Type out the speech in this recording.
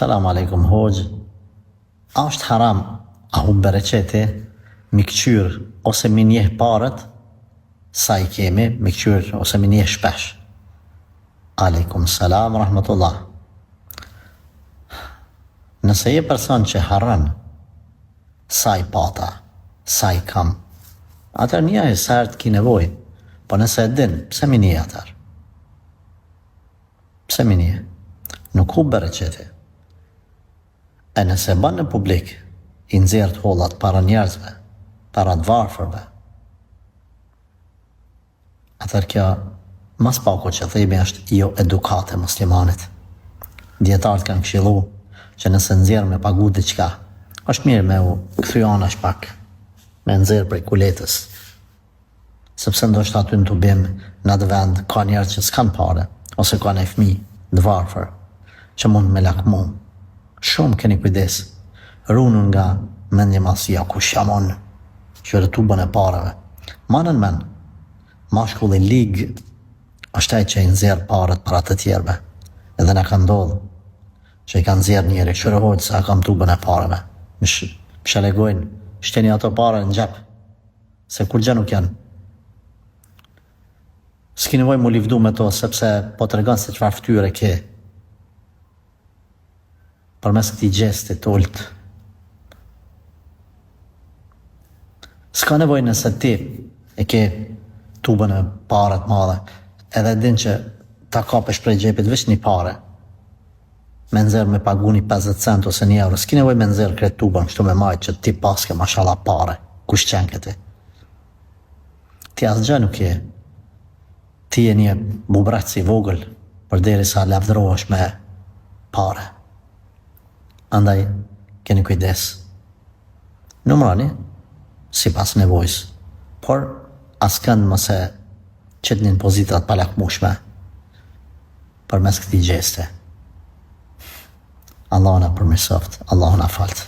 Salam aleikum hoxh. A është haram a hu bereqeti mi këqyr ose mi njeh parët sa I kemi, mi këqyr ose mi njeh shpesh? Aleikum salam rahmatullah. Nëse je person që harran sa I pata, sa I kam, atër njeh sa herë ki nevoj, po nëse e din, pse mi njeh atër? Pse mi njeh? Nuk hu bereqeti. E nëse ban në publik, I nxjerr hollat para njerëzve, para të varfërve, atër kjo, mas pako që themi është jo edukate muslimanit. Djetarët kanë këshillu që nëse nxjerr me pagu diçka, është mirë me u kthy anash pak, me nxjerr prej kuletës. Sepse ndoshta aty në tubim, në atë vend, ka njerëz që s'kan pare, ose ka një fëmijë të varfër, që mund me lakmu. Shumë keni kujdes, runën nga mendje masia, ku shamon, që rëtubën e pareve. Manën men, mashkulli ligë, është ai që I nxjerr parët para të tjerëve. Edhe na ka ndodhur që I ka nxjerr njëri, qëre hoqë sa kam tubën e pareve. Më shalegojnë, shteni ato pare në gjep, se kur gjë nuk janë. S'ki nevoj mu livdu me to, sepse po të regon se qëfar ftyre ke. Për mes këti gjestit ullët. S'ka nevoj nëse ti e ke tubën e paret madhe, edhe din që ta kapesh prej gjepit veç një pare, me nxerr me pagu një 50 cent ose €1, s'ki nevoj me nxerr kretë tubën, kështu me majtë që ti paske mashallah pare, kush qenë këti. Ti asgjë nuk je. Ti je një bubreq si vogël, përderi sa lavdërohesh me pare. Andaj, keni kujdes. Numrani, si pas nevojës, por askënd mëse qëtnin pozitat palakmushme për mes këti gjeste. Allahu na përmirësoft, Allahu na falt.